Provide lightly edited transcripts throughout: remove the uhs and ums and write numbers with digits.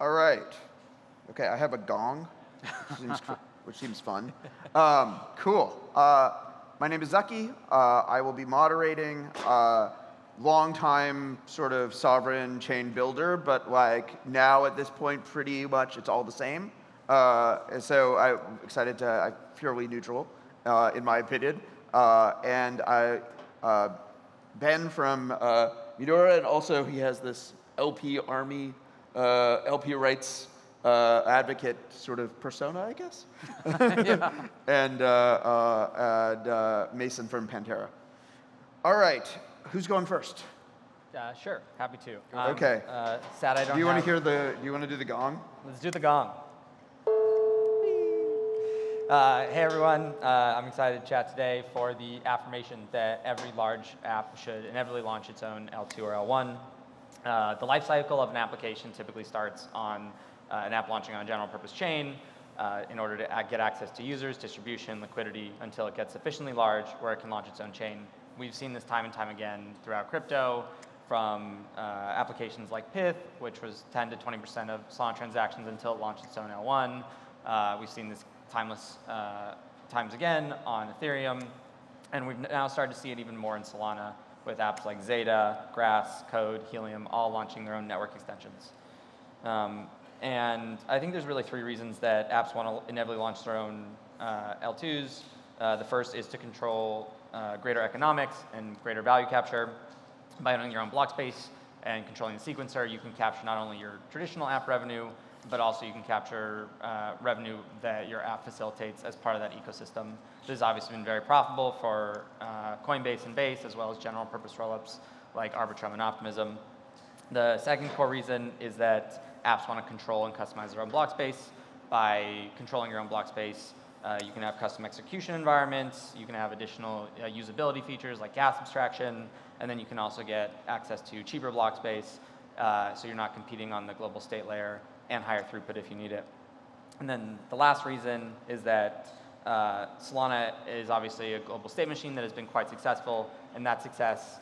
All right. Okay, I have a gong, which seems fun. Cool. My name is Zaki. I will be moderating. Long-time sort of sovereign chain builder, but like now at this point, pretty much it's all the same. So I'm excited to, I'm purely neutral, in my opinion. And Ben from Eudora, and also he has this LP Army, LP rights advocate sort of persona, I guess. Yeah. And Mason from Pantera. All right, who's going first? Sure, happy to. Okay. Sad I don't. Do you want to hear the? Do you want to do the gong? Let's do the gong. Hey everyone, I'm excited to chat today for the affirmation that every large app should inevitably launch its own L2 or L1. The life cycle of an application typically starts on an app launching on a general purpose chain in order to get access to users, distribution, liquidity, until it gets sufficiently large where it can launch its own chain. We've seen this time and time again throughout crypto, from applications like Pith, which was 10 to 20% of Solana transactions until it launched its own L1. We've seen this times again on Ethereum, and we've now started to see it even more in Solana with apps like Zeta, Grass, Code, Helium, all launching their own network extensions. And I think there's really three reasons that apps want to inevitably launch their own L2s. The first is to control greater economics and greater value capture. By owning your own block space and controlling the sequencer, you can capture not only your traditional app revenue, but also you can capture revenue that your app facilitates as part of that ecosystem. This has obviously been very profitable for Coinbase and Base, as well as general purpose rollups like Arbitrum and Optimism. The second core reason is that apps want to control and customize their own block space. By controlling your own block space, you can have custom execution environments, you can have additional usability features like gas abstraction, and then you can also get access to cheaper block space, so you're not competing on the global state layer, and higher throughput if you need it. And then the last reason is that Solana is obviously a global state machine that has been quite successful, and that success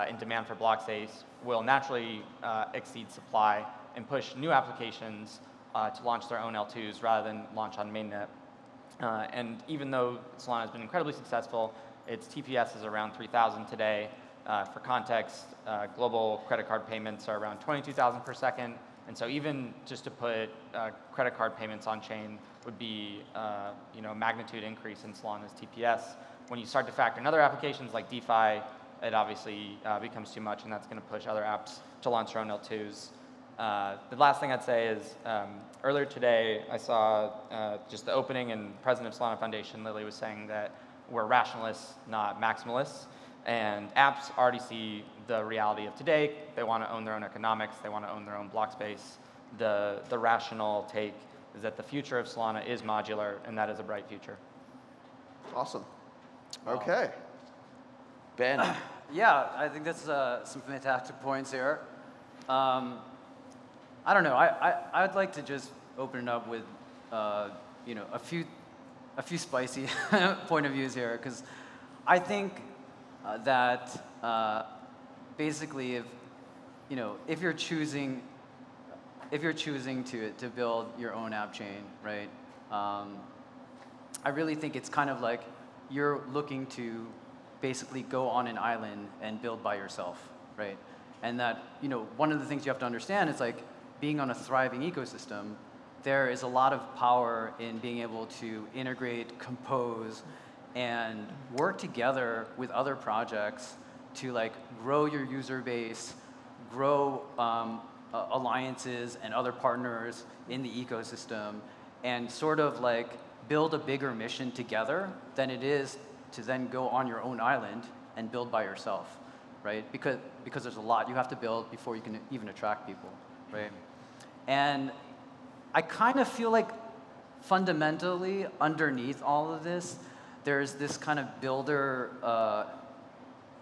in demand for block space will naturally exceed supply and push new applications to launch their own L2s rather than launch on mainnet. And even though Solana has been incredibly successful, its TPS is around 3,000 today. For context, global credit card payments are around 22,000 per second. And so even just to put credit card payments on chain would be a magnitude increase in Solana's TPS. When you start to factor in other applications like DeFi, it obviously becomes too much, and that's going to push other apps to launch their own L2s. The last thing I'd say is earlier today I saw just the opening, and president of Solana Foundation, Lily, was saying that we're rationalists, not maximalists. And apps already see the reality of today. They want to own their own economics. They want to own their own block space. The rational take is that the future of Solana is modular, and that is a bright future. Awesome. Wow. Okay. Ben. Yeah, I think that's some fantastic points here. I don't know. I'd like to just open it up with a few spicy point of views here, because I think that basically if you're choosing to build your own app chain, right? I really think it's kind of like you're looking to basically go on an island and build by yourself, right? And that one of the things you have to understand is like being on a thriving ecosystem, there is a lot of power in being able to integrate, compose, and work together with other projects to like grow your user base, grow alliances and other partners in the ecosystem, and sort of like build a bigger mission together than it is to then go on your own island and build by yourself, right? Because there's a lot you have to build before you can even attract people, right? And I kind of feel like fundamentally underneath all of this, there's this kind of builder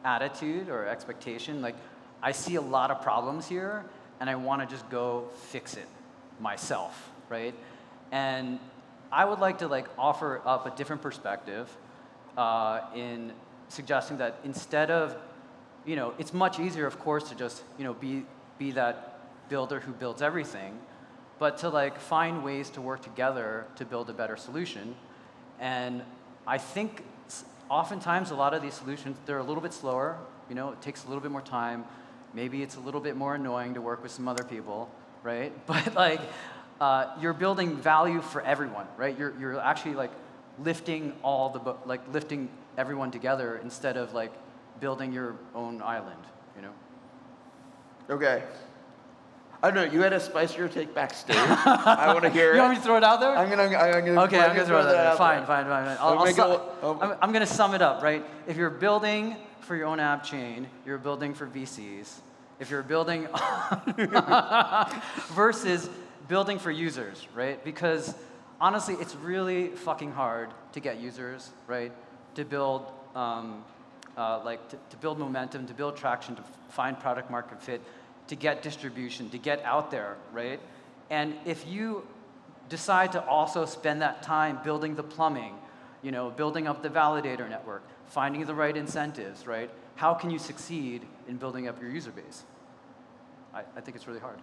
attitude or expectation. Like, I see a lot of problems here, and I want to just go fix it myself, right? And I would like to like offer up a different perspective in suggesting that instead of, it's much easier, of course, to just be that builder who builds everything. but to like find ways to work together to build a better solution. And I think oftentimes a lot of these solutions, they're a little bit slower, you know, it takes a little bit more time. Maybe it's a little bit more annoying to work with some other people, right? But like, you're building value for everyone, right? You're actually like lifting lifting everyone together instead of like building your own island, you know? Okay. I don't know. You had a spicier take backstage. I want to hear it. You want me to throw it out there? I'm gonna throw that out. Fine. I'll I'm gonna sum it up, right? If you're building for your own app chain, you're building for VCs. If you're building versus building for users, right? Because honestly, it's really fucking hard to get users, right? To build to build momentum, to build traction, to find product market fit, to get distribution, to get out there, right? And if you decide to also spend that time building the plumbing, you know, building up the validator network, finding the right incentives, right? How can you succeed in building up your user base? I think it's really hard.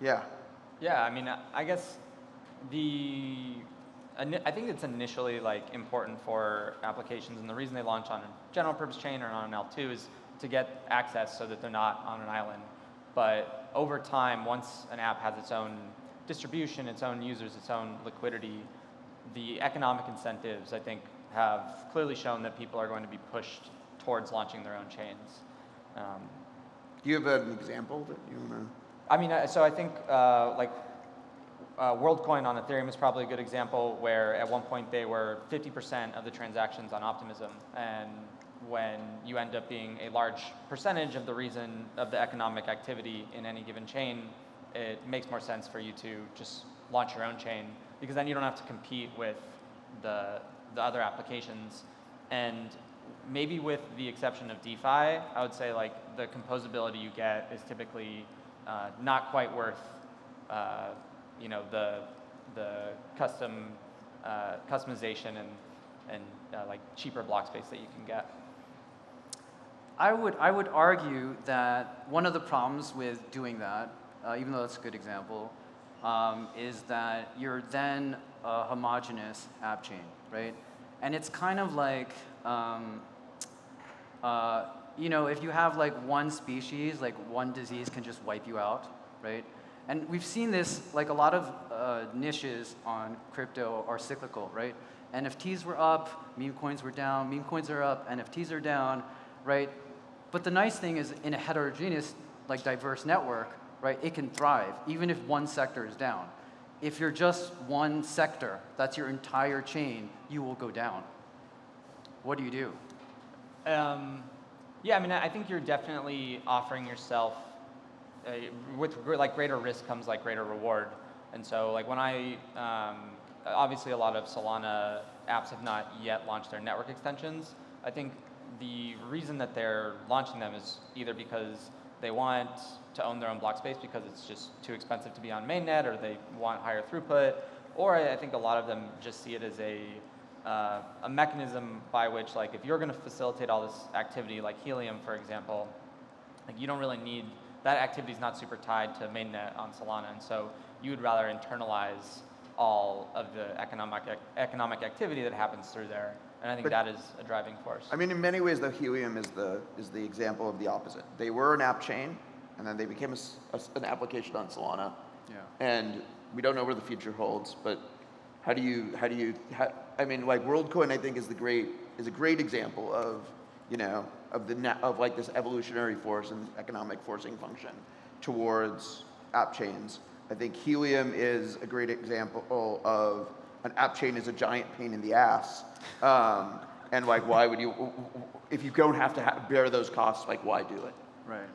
Yeah. Yeah, I mean, I guess I think it's initially like important for applications, and the reason they launch on a general purpose chain or on an L2 is to get access so that they're not on an island. But over time, once an app has its own distribution, its own users, its own liquidity, the economic incentives, I think, have clearly shown that people are going to be pushed towards launching their own chains. Do you have an example that you want to? I mean, so I think WorldCoin on Ethereum is probably a good example where at one point they were 50% of the transactions on Optimism. And when you end up being a large percentage of the reason of the economic activity in any given chain, it makes more sense for you to just launch your own chain, because then you don't have to compete with the other applications. And maybe with the exception of DeFi, I would say like the composability you get is typically not quite worth you know, the customization and like cheaper block space that you can get. I would argue that one of the problems with doing that, even though that's a good example, is that you're then a homogeneous app chain, right? And it's kind of like, you know, if you have like one species, like one disease can just wipe you out, right? And we've seen this, like a lot of niches on crypto are cyclical, right? NFTs were up, meme coins were down, meme coins are up, NFTs are down, right? But the nice thing is in a heterogeneous, like diverse network, right, it can thrive, even if one sector is down. If you're just one sector, that's your entire chain, you will go down. What do you do? Yeah, I mean, I think you're definitely offering yourself, with like greater risk comes like greater reward. And so like when obviously a lot of Solana apps have not yet launched their network extensions. I think the reason that they're launching them is either because they want to own their own block space because it's just too expensive to be on mainnet, or they want higher throughput, or I think a lot of them just see it as a mechanism by which, like, if you're going to facilitate all this activity, like Helium, for example, like you don't really need, that activity is not super tied to mainnet on Solana, and so you would rather internalize all of the economic activity that happens through there. And I think that is a driving force. I mean, in many ways, though, Helium is the example of the opposite. They were an app chain, and then they became an application on Solana. Yeah. And we don't know where the future holds, but I mean, like WorldCoin, I think is a great example of, you know, of like this evolutionary force and economic forcing function towards app chains. I think Helium is a great example of an app chain is a giant pain in the ass. And like, why would you, if you don't have to bear those costs, like, why do it? Right.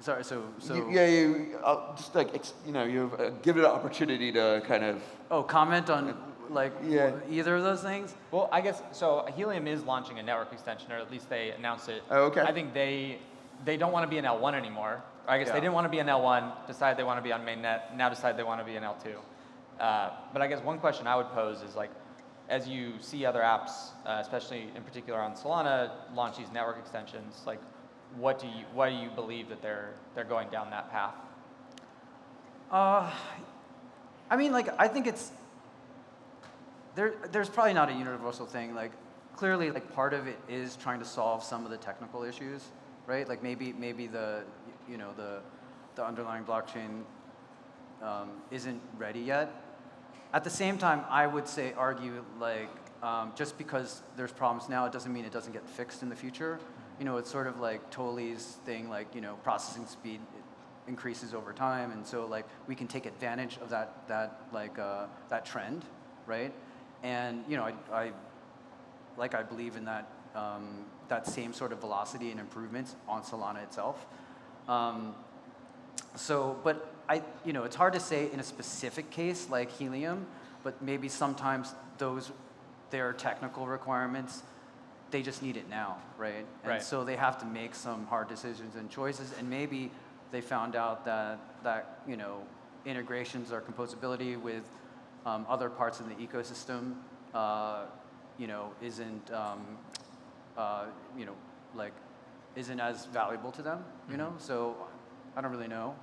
Sorry, so. Just like, you know, you've given an opportunity to kind of. Oh, comment on like either of those things? Well, I guess, so Helium is launching a network extension, or at least they announced it. Oh, okay. I think they don't want to be an L1 anymore. Or I guess they didn't want to be an L1, decided they want to be on mainnet, now decide they want to be an L2. But I guess one question I would pose is, like, as you see other apps, especially in particular on Solana, launch these network extensions, like, what do you believe that they're going down that path? I mean, like, I think it's, there's probably not a universal thing. Like, clearly, like, part of it is trying to solve some of the technical issues, right? Like, maybe the, the underlying blockchain isn't ready yet. At the same time, I would argue, like, just because there's problems now, it doesn't mean it doesn't get fixed in the future. It's sort of like Tolley's thing, like, processing speed increases over time, and so, like, we can take advantage of that trend, right? And I believe in that that same sort of velocity and improvements on Solana itself. But it's hard to say in a specific case like Helium, but maybe sometimes their technical requirements, they just need it now, right? And so they have to make some hard decisions and choices, and maybe they found out that integrations or composability with other parts of the ecosystem, isn't as valuable to them, So I don't really know.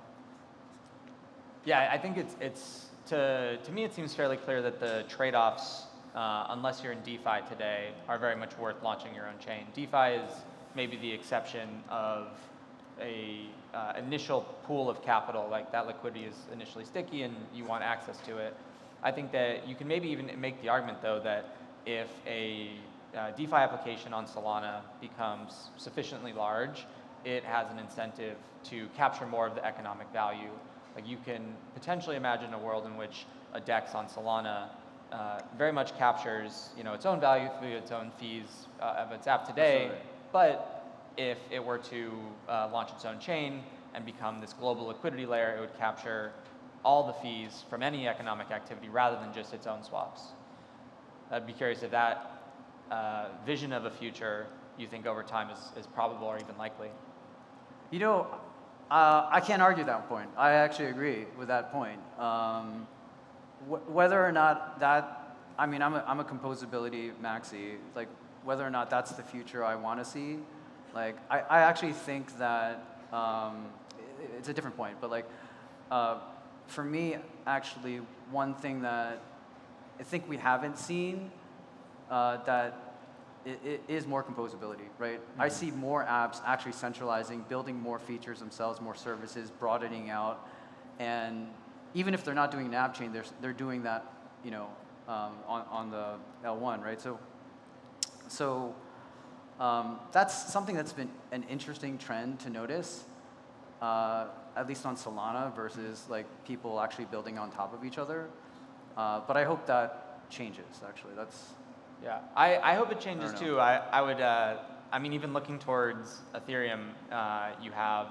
Yeah, I think it's to me it seems fairly clear that the trade-offs, unless you're in DeFi today, are very much worth launching your own chain. DeFi is maybe the exception of a initial pool of capital, like that liquidity is initially sticky and you want access to it. I think that you can maybe even make the argument, though, that if a DeFi application on Solana becomes sufficiently large, it has an incentive to capture more of the economic value. Like, you can potentially imagine a world in which a DEX on Solana very much captures its own value through its own fees of its app today. Absolutely. But if it were to launch its own chain and become this global liquidity layer, it would capture all the fees from any economic activity rather than just its own swaps. I'd be curious if that vision of a future you think over time is probable or even likely. I can't argue that point. I actually agree with that point. Whether or not that, I'm a composability maxi. Like, whether or not that's the future I want to see, like, I actually think that it's a different point. But, like, for me, actually, one thing that I think we haven't seen that it is more composability, right? Mm-hmm. I see more apps actually centralizing, building more features themselves, more services, broadening out, and even if they're not doing an app chain, they're doing that, on the L1, right? So that's something that's been an interesting trend to notice, at least on Solana versus, like, people actually building on top of each other. But I hope that changes. Actually, that's. Yeah, I hope it changes too. I would, even looking towards Ethereum, you have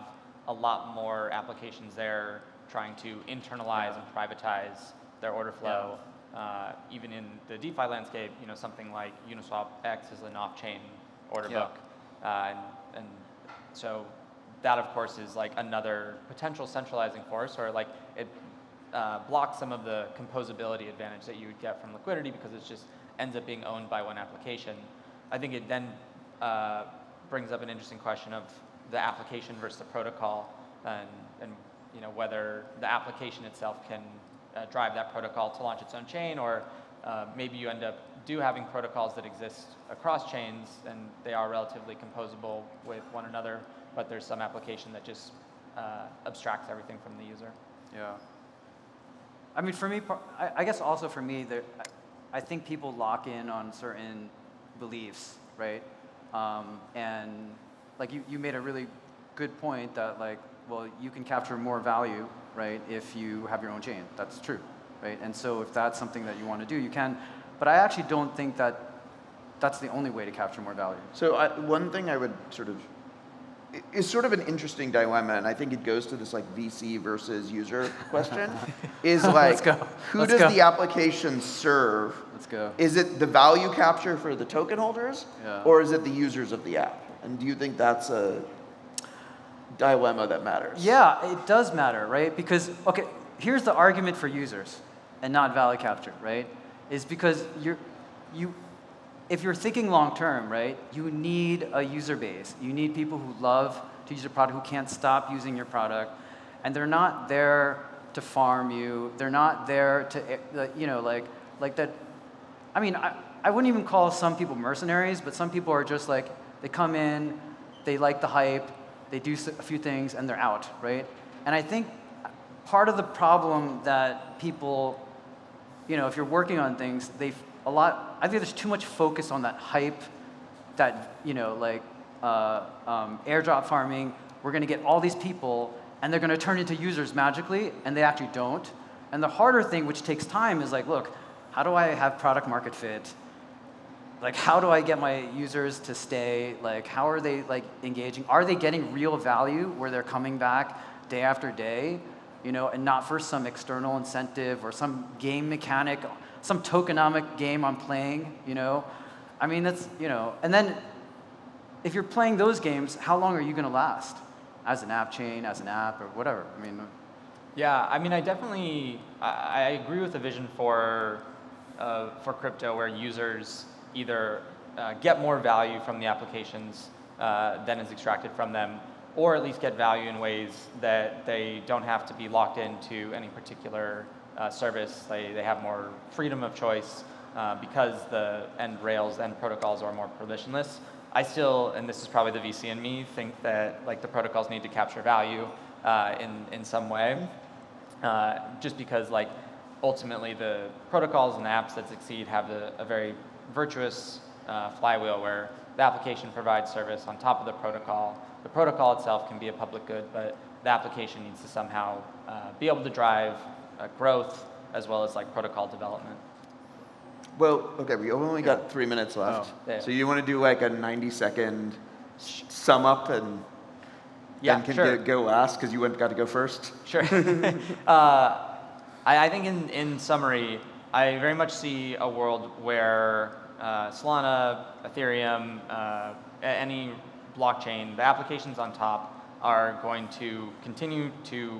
a lot more applications there trying to internalize and privatize their order flow. Yeah. Even in the DeFi landscape, something like Uniswap X is an off-chain order book. And so that, of course, is like another potential centralizing force, or like it blocks some of the composability advantage that you would get from Liquidity because it just ends up being owned by one application. I think it then brings up an interesting question of the application versus the protocol, and whether the application itself can drive that protocol to launch its own chain, or maybe you end up having protocols that exist across chains and they are relatively composable with one another, but there's some application that just abstracts everything from the user. Yeah. I mean, for me, I guess also for me, I think people lock in on certain beliefs, right? And like you made a really good point that, like, well, you can capture more value, right, if you have your own chain. That's true, right? And so if that's something that you want to do, you can. But I actually don't think that that's the only way to capture more value. So one thing I would is sort of an interesting dilemma, and I think it goes to this, like, VC versus user question, is like, who does the application serve? Let's go. Is it the value capture for the token holders, or is it the users of the app? And do you think that's a dilemma that matters? Yeah, it does matter, right? Because, okay, here's the argument for users and not value capture, right? Is because if you're thinking long term, right, you need a user base. You need people who love to use your product, who can't stop using your product, and they're not there to farm you. They're not there to, you know, like that. I mean, I wouldn't even call some people mercenaries, but some people are just like, they come in, they like the hype, they do a few things, and they're out, right? And I think part of the problem that people, you know, if you're working on things, I think there's too much focus on that hype, that, you know, like airdrop farming, we're going to get all these people, and they're going to turn into users magically, and they actually don't. And the harder thing, which takes time, is like, look, how do I have product market fit? Like, how do I get my users to stay? Like, how are they like engaging? Are they getting real value where they're coming back day after day, you know, and not for some external incentive or some game mechanic, some tokenomic game I'm playing, you know? I mean, that's, you know, and then if you're playing those games, how long are you going to last as an app chain, as an app, or whatever? I mean, Yeah, I mean, I agree with the vision for crypto where users either get more value from the applications than is extracted from them, or at least get value in ways that they don't have to be locked into any particular service. They have more freedom of choice because the end rails and protocols are more permissionless. I still, and this is probably the VC in me, think that like the protocols need to capture value in some way, just because like ultimately the protocols and the apps that succeed have a very virtuous flywheel where the application provides service on top of the protocol. The protocol itself can be a public good, but the application needs to somehow be able to drive growth as well as like protocol development. Well, okay, we only got 3 minutes left. Oh, yeah. So you want to do like a 90-second sum up and Yeah, then can sure. go last because you got to go first? Sure. I think in summary, I very much see a world where Solana, Ethereum, any blockchain, the applications on top are going to continue to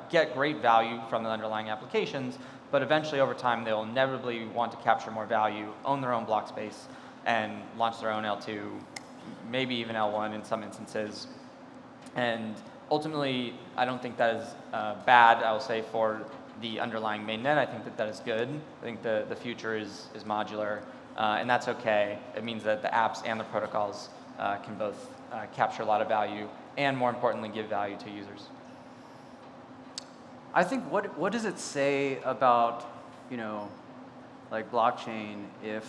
get great value from the underlying applications, but eventually over time they'll inevitably want to capture more value, own their own block space, and launch their own L2, maybe even L1 in some instances. And ultimately, I don't think that is bad, I will say, for the underlying mainnet. I think that is good. I think the future is modular, and that's okay. It means that the apps and the protocols can both capture a lot of value and, more importantly, give value to users. I think what does it say about, you know, like blockchain if,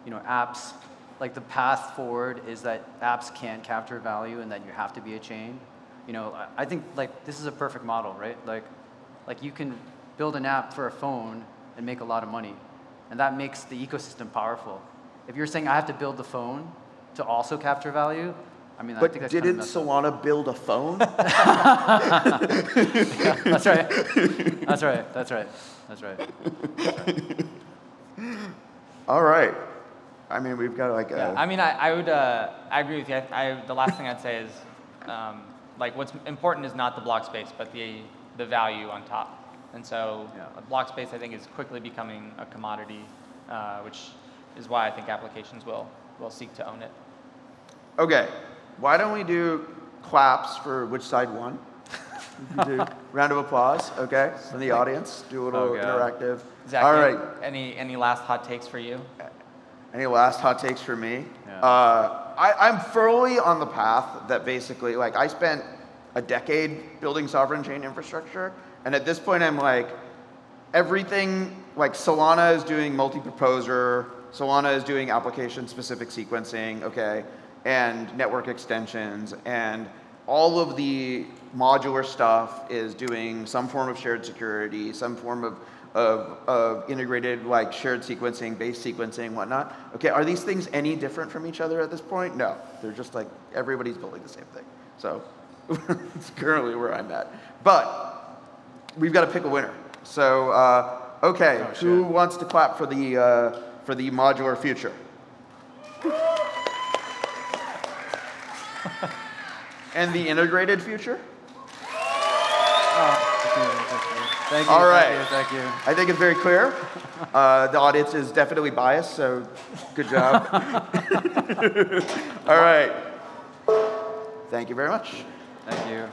you know, apps, like the path forward is that apps can't capture value and that you have to be a chain? You know, I think like this is a perfect model, right? Like you can build an app for a phone and make a lot of money, and that makes the ecosystem powerful. If you're saying I have to build the phone to also capture value, I mean, I think that's didn't kind of Solana build a phone? yeah, that's right. That's right. That's right. That's right. That's right. All right. I mean, we've got like Yeah, I mean, I would, I agree with you. The last thing I'd say is, like, what's important is not the block space, but the value on top. And so, Yeah. a block space, I think, is quickly becoming a commodity, which is why I think applications will seek to own it. Okay. Why don't we do claps for which side won? We can do round of applause, okay, from the audience. Do a little Oh, God. interactive. Zach, All right. Any last hot takes for you? Any last hot takes for me? Yeah. I'm fully on the path that basically, like, I spent a decade building sovereign chain infrastructure, and at this point I'm like, everything, like Solana is doing multi-proposer, Solana is doing application-specific sequencing, okay, and network extensions, and all of the modular stuff is doing some form of shared security, some form of integrated like shared sequencing, base sequencing, whatnot. Okay, are these things any different from each other at this point? No, they're just like everybody's building the same thing. So it's currently where I'm at. But we've got to pick a winner. So okay, who wants to clap for the modular future? And the integrated future? Thank you. All right. Thank you. I think it's very clear. The audience is definitely biased, so good job. All right. Thank you very much. Thank you.